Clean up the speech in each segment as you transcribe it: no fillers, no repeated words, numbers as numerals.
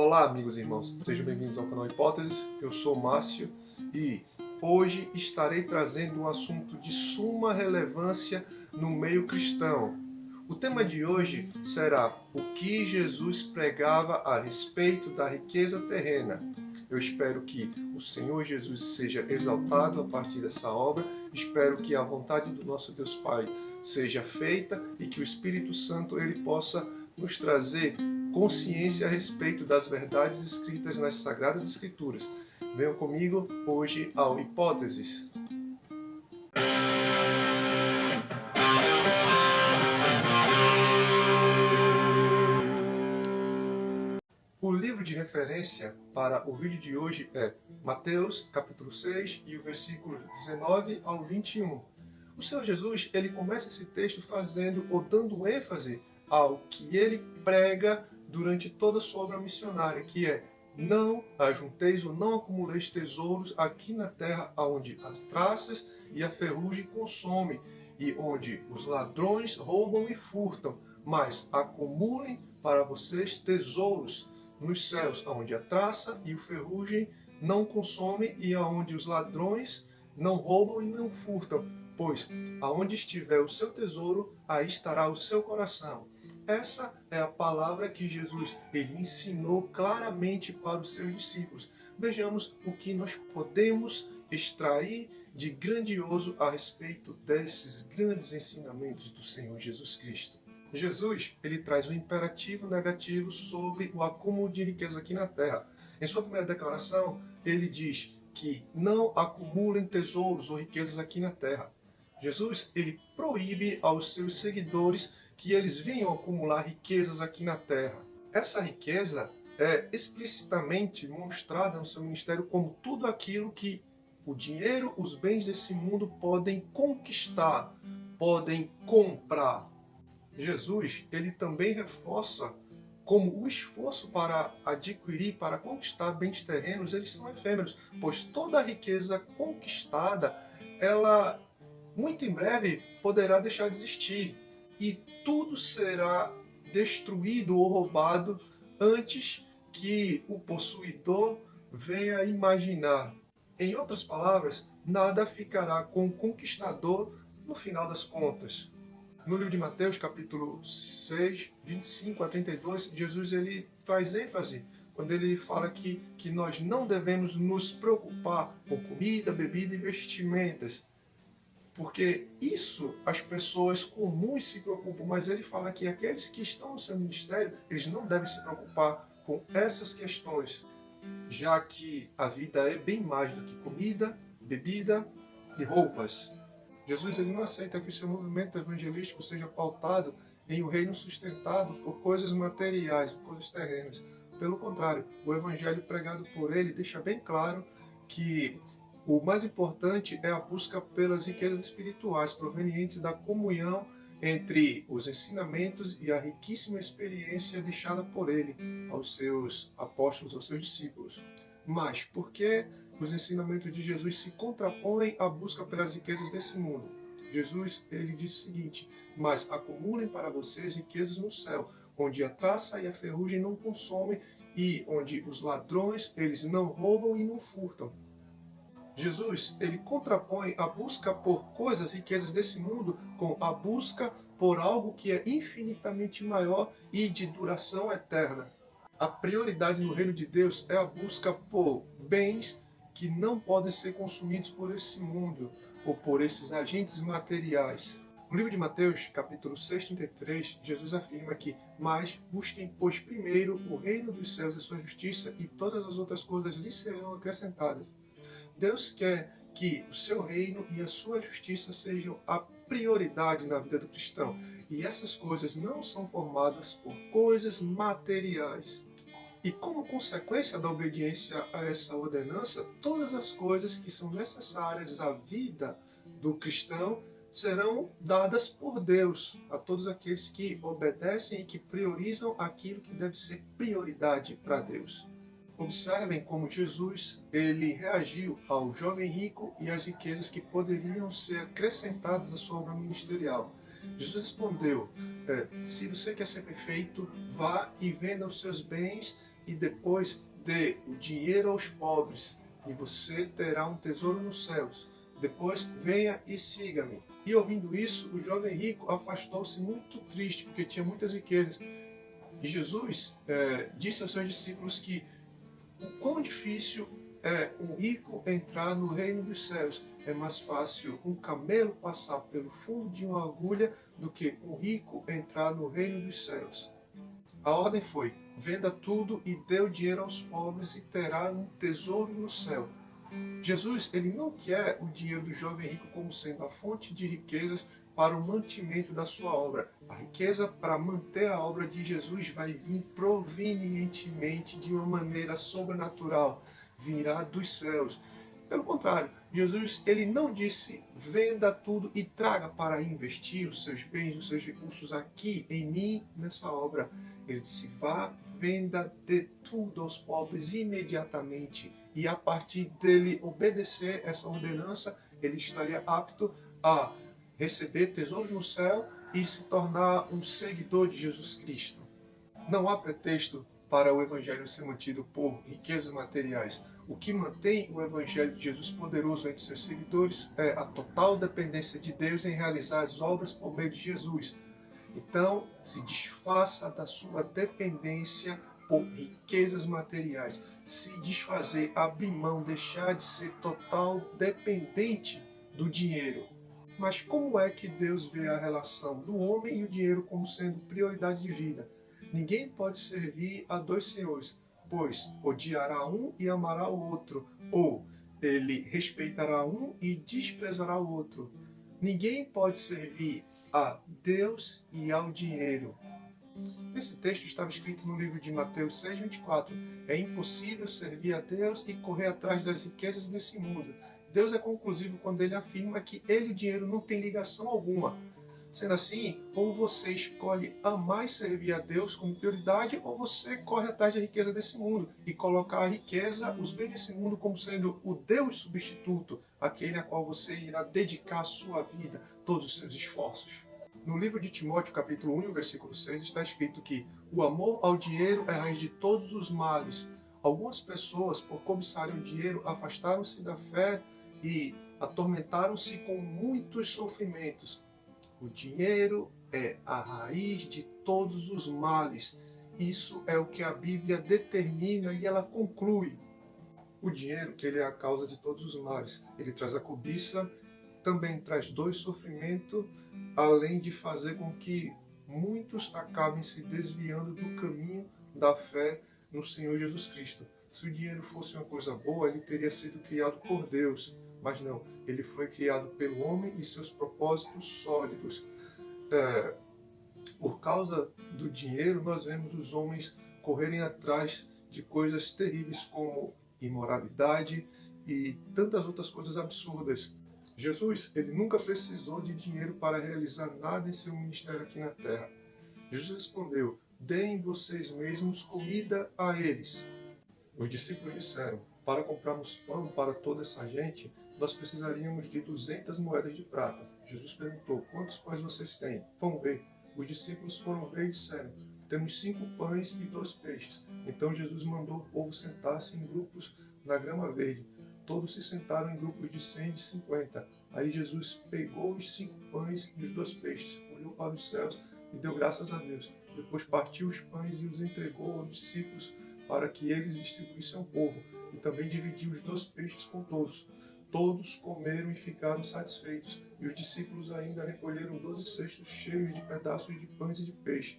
Olá, amigos e irmãos, sejam bem-vindos ao canal Hipóteses. Eu sou Márcio e hoje estarei trazendo um assunto de suma relevância no meio cristão. O tema de hoje será o que Jesus pregava a respeito da riqueza terrena. Eu espero que o Senhor Jesus seja exaltado a partir dessa obra. Espero que a vontade do nosso Deus Pai seja feita e que o Espírito Santo ele possa nos trazer consciência a respeito das verdades escritas nas Sagradas Escrituras. Venham comigo hoje ao Hipóteses. O livro de referência para o vídeo de hoje é Mateus, capítulo 6, e o versículo 19 ao 21. O Senhor Jesus, ele começa esse texto fazendo ou dando ênfase ao que ele prega durante toda a sua obra missionária, que é: não ajunteis ou não acumuleis tesouros aqui na terra, onde as traças e a ferrugem consomem, e onde os ladrões roubam e furtam, mas acumulem para vocês tesouros nos céus, onde a traça e o ferrugem não consomem e aonde os ladrões não roubam e não furtam, pois aonde estiver o seu tesouro, aí estará o seu coração. Essa é a palavra que Jesus ele ensinou claramente para os seus discípulos. Vejamos o que nós podemos extrair de grandioso a respeito desses grandes ensinamentos do Senhor Jesus Cristo. Jesus ele traz um imperativo negativo sobre o acúmulo de riqueza aqui na terra. Em sua primeira declaração, ele diz que não acumulem tesouros ou riquezas aqui na terra. Jesus ele proíbe aos seus seguidores que eles venham acumular riquezas aqui na terra. Essa riqueza é explicitamente mostrada no seu ministério como tudo aquilo que o dinheiro, os bens desse mundo podem conquistar, podem comprar. Jesus ele também reforça como o esforço para adquirir, para conquistar bens terrenos, eles são efêmeros, pois toda a riqueza conquistada, ela muito em breve poderá deixar de existir e tudo será destruído ou roubado antes que o possuidor venha imaginar. Em outras palavras, nada ficará com o conquistador no final das contas. No livro de Mateus, capítulo 6, 25 a 32, Jesus ele traz ênfase quando ele fala que nós não devemos nos preocupar com comida, bebida e vestimentas. Porque isso as pessoas comuns se preocupam, mas ele fala que aqueles que estão no seu ministério, eles não devem se preocupar com essas questões, já que a vida é bem mais do que comida, bebida e roupas. Jesus ele não aceita que o seu movimento evangelístico seja pautado em um reino sustentado por coisas materiais, por coisas terrenas. Pelo contrário, o evangelho pregado por ele deixa bem claro que o mais importante é a busca pelas riquezas espirituais provenientes da comunhão entre os ensinamentos e a riquíssima experiência deixada por ele aos seus apóstolos, aos seus discípulos. Mas por que os ensinamentos de Jesus se contrapõem à busca pelas riquezas desse mundo? Jesus ele diz o seguinte: mas acumulem para vocês riquezas no céu, onde a traça e a ferrugem não consomem e onde os ladrões eles não roubam e não furtam. Jesus ele contrapõe a busca por coisas, riquezas desse mundo com a busca por algo que é infinitamente maior e de duração eterna. A prioridade no reino de Deus é a busca por bens que não podem ser consumidos por esse mundo ou por esses agentes materiais. No livro de Mateus, capítulo 6, 33, Jesus afirma que: mas busquem, pois, primeiro o reino dos céus e sua justiça, e todas as outras coisas lhes serão acrescentadas. Deus quer que o seu reino e a sua justiça sejam a prioridade na vida do cristão. E essas coisas não são formadas por coisas materiais. E como consequência da obediência a essa ordenança, todas as coisas que são necessárias à vida do cristão serão dadas por Deus a todos aqueles que obedecem e que priorizam aquilo que deve ser prioridade para Deus. Observem como Jesus ele reagiu ao jovem rico e às riquezas que poderiam ser acrescentadas à sua obra ministerial. Jesus respondeu: se você quer ser perfeito, vá e venda os seus bens e depois dê o dinheiro aos pobres, e você terá um tesouro nos céus. Depois venha e siga-me. E ouvindo isso, o jovem rico afastou-se muito triste, porque tinha muitas riquezas. E Jesus disse aos seus discípulos que o quão difícil é um rico entrar no reino dos céus. É mais fácil um camelo passar pelo fundo de uma agulha do que um rico entrar no reino dos céus. A ordem foi: venda tudo e dê o dinheiro aos pobres e terá um tesouro no céu. Jesus, ele não quer o dinheiro do jovem rico como sendo a fonte de riquezas para o mantimento da sua obra. A riqueza para manter a obra de Jesus vai vir provenientemente de uma maneira sobrenatural, virá dos céus. Pelo contrário, Jesus, ele não disse: venda tudo e traga para investir os seus bens, os seus recursos aqui em mim, nessa obra. Ele disse: vá, venda, dê tudo aos pobres imediatamente. E a partir dele obedecer essa ordenança, ele estaria apto a receber tesouros no céu e se tornar um seguidor de Jesus Cristo. Não há pretexto para o Evangelho ser mantido por riquezas materiais. O que mantém o Evangelho de Jesus poderoso entre seus seguidores é a total dependência de Deus em realizar as obras por meio de Jesus. Então, se desfaça da sua dependência por riquezas materiais. Se desfazer, abrir mão, deixar de ser total dependente do dinheiro. Mas como é que Deus vê a relação do homem e o dinheiro como sendo prioridade de vida? Ninguém pode servir a dois senhores, pois odiará um e amará o outro, ou ele respeitará um e desprezará o outro. Ninguém pode servir a Deus e ao dinheiro. Esse texto estava escrito no livro de Mateus 6,24. É impossível servir a Deus e correr atrás das riquezas desse mundo. Deus é conclusivo quando ele afirma que ele e o dinheiro não têm ligação alguma. Sendo assim, ou você escolhe amar e servir a Deus como prioridade, ou você corre atrás da riqueza desse mundo e colocar a riqueza, os bens desse mundo, como sendo o Deus substituto, aquele a qual você irá dedicar a sua vida, todos os seus esforços. No livro de Timóteo, capítulo 1, versículo 6, está escrito que o amor ao dinheiro é a raiz de todos os males. Algumas pessoas, por cobiçarem o dinheiro, afastaram-se da fé e atormentaram-se com muitos sofrimentos. O dinheiro é a raiz de todos os males. Isso é o que a Bíblia determina e ela conclui. O dinheiro, ele é a causa de todos os males. Ele traz a cobiça, também traz dor e sofrimento, além de fazer com que muitos acabem se desviando do caminho da fé no Senhor Jesus Cristo. Se o dinheiro fosse uma coisa boa, ele teria sido criado por Deus. Mas não, ele foi criado pelo homem e seus propósitos sólidos. Por causa do dinheiro, nós vemos os homens correrem atrás de coisas terríveis como imoralidade e tantas outras coisas absurdas. Jesus, ele nunca precisou de dinheiro para realizar nada em seu ministério aqui na terra. Jesus respondeu: deem vocês mesmos comida a eles. Os discípulos disseram: para comprarmos pão para toda essa gente, nós precisaríamos de 200 moedas de prata. Jesus perguntou: quantos pães vocês têm? Vão ver. Os discípulos foram ver e disseram: temos 5 pães e 2 peixes. Então Jesus mandou o povo sentar-se em grupos na grama verde. Todos se sentaram em grupos de 100 e de 50. Aí Jesus pegou os 5 pães e os 2 peixes, olhou para os céus e deu graças a Deus. Depois partiu os pães e os entregou aos discípulos para que eles distribuíssem ao povo. E também dividiu os 2 peixes com todos. Todos comeram e ficaram satisfeitos. E os discípulos ainda recolheram 12 cestos cheios de pedaços de pães e de peixe.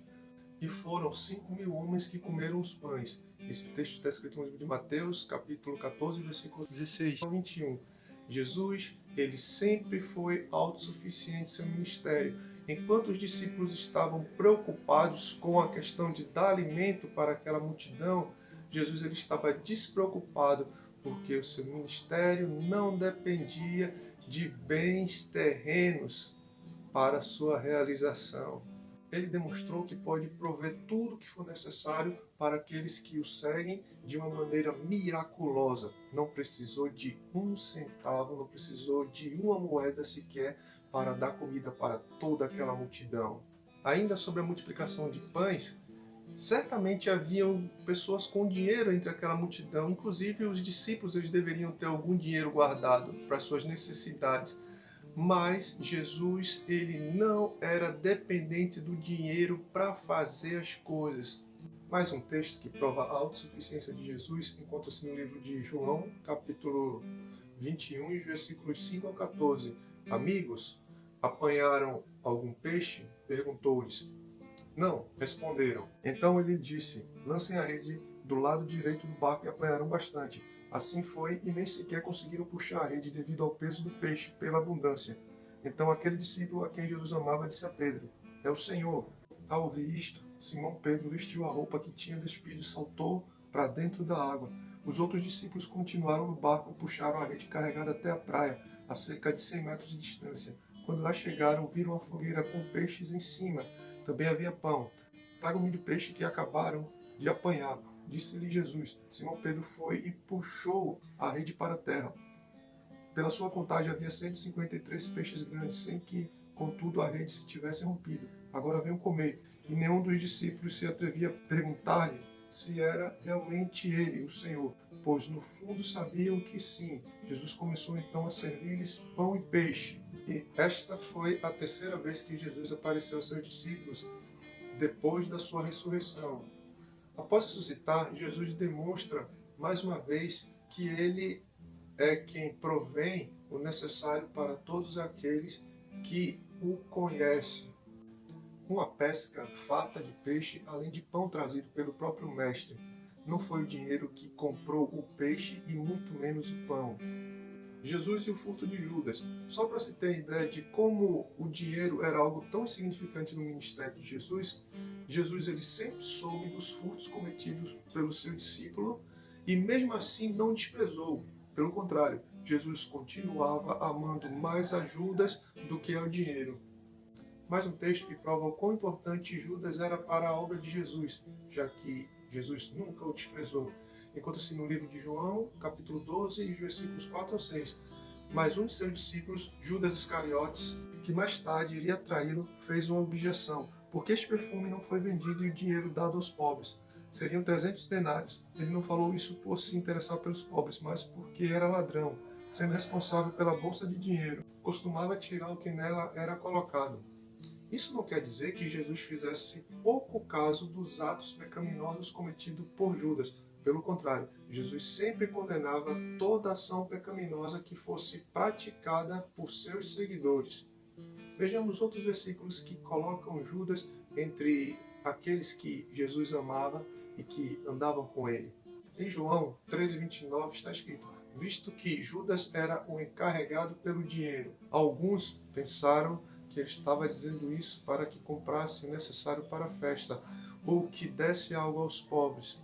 E foram 5.000 homens que comeram os pães. Esse texto está escrito no livro de Mateus, capítulo 14, versículo 16 ao 21. Jesus, ele sempre foi autossuficiente em seu ministério. Enquanto os discípulos estavam preocupados com a questão de dar alimento para aquela multidão, Jesus ele estava despreocupado, porque o seu ministério não dependia de bens terrenos para a sua realização. Ele demonstrou que pode prover tudo o que for necessário para aqueles que o seguem de uma maneira miraculosa. Não precisou de um centavo, não precisou de uma moeda sequer para dar comida para toda aquela multidão. Ainda sobre a multiplicação de pães, Certamente haviam pessoas com dinheiro entre aquela multidão, inclusive os discípulos eles deveriam ter algum dinheiro guardado para suas necessidades. Mas Jesus, ele não era dependente do dinheiro para fazer as coisas. Mais um texto que prova a autossuficiência de Jesus encontra-se no livro de João, capítulo 21, versículos 5 ao 14. Amigos, apanharam algum peixe? Perguntou-lhes. Não, responderam. Então ele disse, lancem a rede do lado direito do barco e apanharam bastante. Assim foi, e nem sequer conseguiram puxar a rede devido ao peso do peixe, pela abundância. Então aquele discípulo a quem Jesus amava disse a Pedro, é o Senhor. Ao ouvir isto, Simão Pedro vestiu a roupa que tinha despido e saltou para dentro da água. Os outros discípulos continuaram no barco e puxaram a rede carregada até a praia, a cerca de 100 metros de distância. Quando lá chegaram, viram a fogueira com peixes em cima. Também havia pão. Tragam-me do peixe que acabaram de apanhar. Disse-lhe Jesus. Simão Pedro foi e puxou a rede para a terra. Pela sua contagem havia 153 peixes grandes, sem que, contudo, a rede se tivesse rompido. Agora venham comer. E nenhum dos discípulos se atrevia a perguntar-lhe se era realmente ele, o Senhor, pois no fundo sabiam que sim. Jesus começou então a servir-lhes pão e peixe. E esta foi a terceira vez que Jesus apareceu aos seus discípulos depois da sua ressurreição. Após ressuscitar, Jesus demonstra mais uma vez que ele é quem provém o necessário para todos aqueles que o conhecem. Uma pesca farta de peixe, além de pão trazido pelo próprio mestre. Não foi o dinheiro que comprou o peixe e muito menos o pão. Jesus e o furto de Judas. Só para se ter ideia de como o dinheiro era algo tão insignificante no ministério de Jesus, Jesus ele sempre soube dos furtos cometidos pelo seu discípulo e mesmo assim não desprezou. Pelo contrário, Jesus continuava amando mais a Judas do que ao dinheiro. Mais um texto que prova o quão importante Judas era para a obra de Jesus, já que Jesus nunca o desprezou. Encontra-se no livro de João, capítulo 12, versículos 4 a 6. Mas um de seus discípulos, Judas Iscariotes, que mais tarde iria traí-lo, fez uma objeção. Por que este perfume não foi vendido e o dinheiro dado aos pobres? Seriam 300 denários. Ele não falou isso por se interessar pelos pobres, mas porque era ladrão, sendo responsável pela bolsa de dinheiro. Costumava tirar o que nela era colocado. Isso não quer dizer que Jesus fizesse pouco caso dos atos pecaminosos cometidos por Judas. Pelo contrário, Jesus sempre condenava toda ação pecaminosa que fosse praticada por seus seguidores. Vejamos outros versículos que colocam Judas entre aqueles que Jesus amava e que andavam com ele. Em João 13:29 está escrito, visto que Judas era o encarregado pelo dinheiro. Alguns pensaram que ele estava dizendo isso para que comprasse o necessário para a festa, ou que desse algo aos pobres.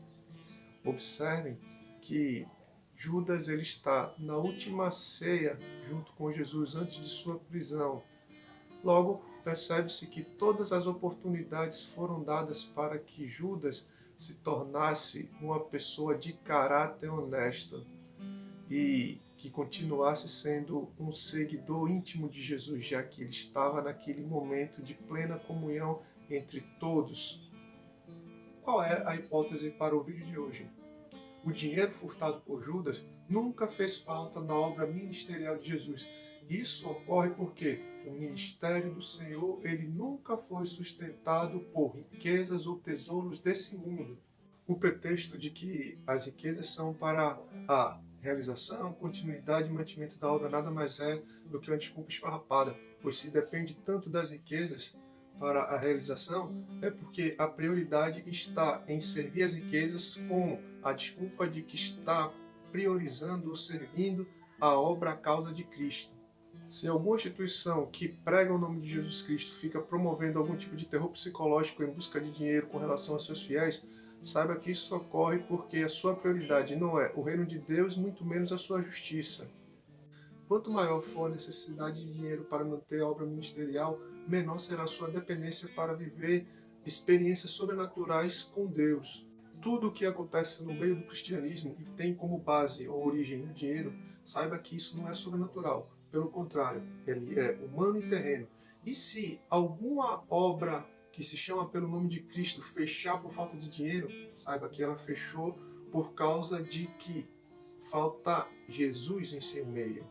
Observem que Judas ele está na última ceia junto com Jesus antes de sua prisão. Logo, percebe-se que todas as oportunidades foram dadas para que Judas se tornasse uma pessoa de caráter honesto e que continuasse sendo um seguidor íntimo de Jesus, já que ele estava naquele momento de plena comunhão entre todos. Qual é a hipótese para o vídeo de hoje? O dinheiro furtado por Judas nunca fez falta na obra ministerial de Jesus. Isso ocorre porque o ministério do Senhor ele nunca foi sustentado por riquezas ou tesouros desse mundo. O pretexto de que as riquezas são para a realização, continuidade e mantimento da obra nada mais é do que uma desculpa esfarrapada, pois se depende tanto das riquezas para a realização, é porque a prioridade está em servir as riquezas com a desculpa de que está priorizando ou servindo a obra à causa de Cristo. Se alguma instituição que prega o nome de Jesus Cristo fica promovendo algum tipo de terror psicológico em busca de dinheiro com relação aos seus fiéis, saiba que isso ocorre porque a sua prioridade não é o reino de Deus, muito menos a sua justiça. Quanto maior for a necessidade de dinheiro para manter a obra ministerial, menor será a sua dependência para viver experiências sobrenaturais com Deus. Tudo o que acontece no meio do cristianismo e tem como base ou origem o dinheiro, saiba que isso não é sobrenatural. Pelo contrário, ele é humano e terreno. E se alguma obra que se chama pelo nome de Cristo fechar por falta de dinheiro, saiba que ela fechou por causa de que falta Jesus em seu meio.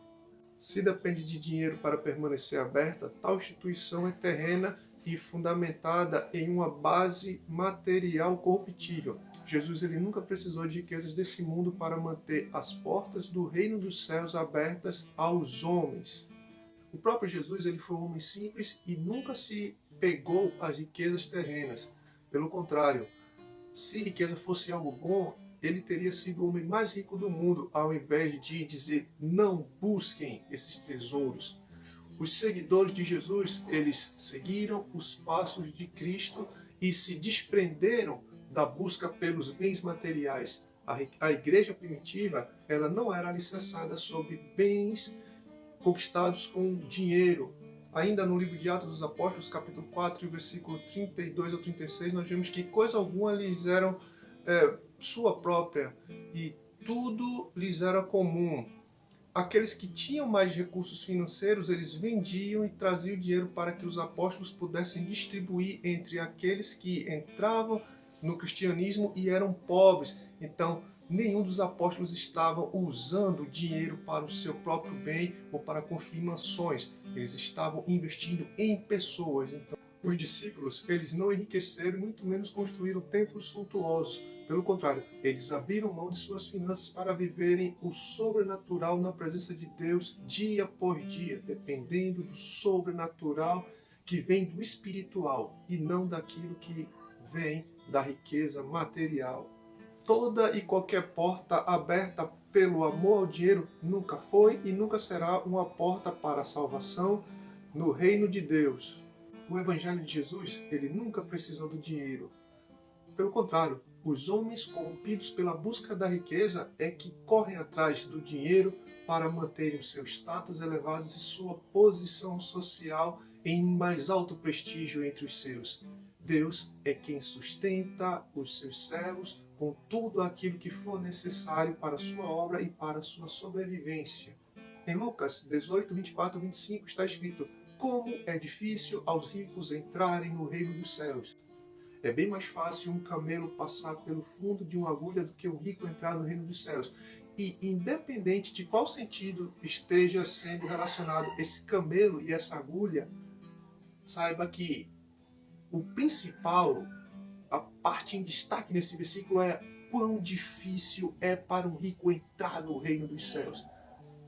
Se depende de dinheiro para permanecer aberta, tal instituição é terrena e fundamentada em uma base material corruptível. Jesus ele nunca precisou de riquezas desse mundo para manter as portas do reino dos céus abertas aos homens. O próprio Jesus ele foi um homem simples e nunca se pegou às riquezas terrenas. Pelo contrário, se riqueza fosse algo bom, ele teria sido o homem mais rico do mundo, ao invés de dizer, não busquem esses tesouros. Os seguidores de Jesus, eles seguiram os passos de Cristo e se desprenderam da busca pelos bens materiais. A igreja primitiva, ela não era alicerçada sobre bens conquistados com dinheiro. Ainda no livro de Atos dos Apóstolos, capítulo 4, versículo 32 ao 36, nós vemos que coisa alguma lhes era sua própria e tudo lhes era comum. Aqueles que tinham mais recursos financeiros, eles vendiam e traziam dinheiro para que os apóstolos pudessem distribuir entre aqueles que entravam no cristianismo e eram pobres. Então, nenhum dos apóstolos estavam usando dinheiro para o seu próprio bem ou para construir mansões. Eles estavam investindo em pessoas. Então, os discípulos, eles não enriqueceram, muito menos construíram templos suntuosos. Pelo contrário, eles abriram mão de suas finanças para viverem o sobrenatural na presença de Deus dia por dia, dependendo do sobrenatural que vem do espiritual e não daquilo que vem da riqueza material. Toda e qualquer porta aberta pelo amor ao dinheiro nunca foi e nunca será uma porta para a salvação no reino de Deus. O Evangelho de Jesus, ele nunca precisou do dinheiro. Pelo contrário, os homens corrompidos pela busca da riqueza é que correm atrás do dinheiro para manterem o seu status elevado e sua posição social em mais alto prestígio entre os seus. Deus é quem sustenta os seus servos com tudo aquilo que for necessário para a sua obra e para a sua sobrevivência. Em Lucas 18, 24 e 25 está escrito: como é difícil aos ricos entrarem no reino dos céus. É bem mais fácil um camelo passar pelo fundo de uma agulha do que um rico entrar no reino dos céus. E independente de qual sentido esteja sendo relacionado esse camelo e essa agulha, saiba que o principal, a parte em destaque nesse versículo é quão difícil é para um rico entrar no reino dos céus.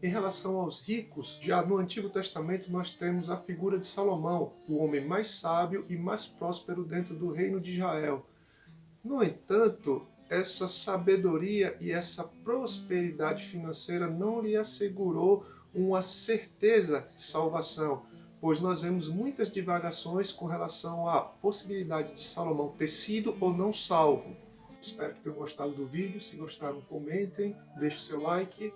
Em relação aos ricos, já no Antigo Testamento nós temos a figura de Salomão, o homem mais sábio e mais próspero dentro do reino de Israel. No entanto, essa sabedoria e essa prosperidade financeira não lhe assegurou uma certeza de salvação, pois nós vemos muitas divagações com relação à possibilidade de Salomão ter sido ou não salvo. Espero que tenham gostado do vídeo. Se gostaram, comentem, deixem o seu like.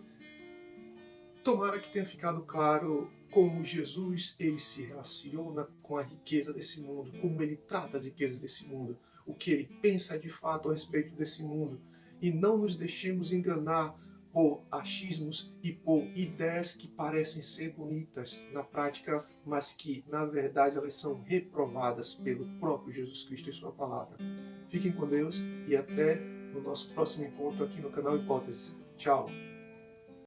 Tomara que tenha ficado claro como Jesus ele se relaciona com a riqueza desse mundo, como ele trata as riquezas desse mundo, o que ele pensa de fato a respeito desse mundo. E não nos deixemos enganar por achismos e por ideias que parecem ser bonitas na prática, mas que na verdade elas são reprovadas pelo próprio Jesus Cristo e sua palavra. Fiquem com Deus e até no nosso próximo encontro aqui no canal Hipótese. Tchau!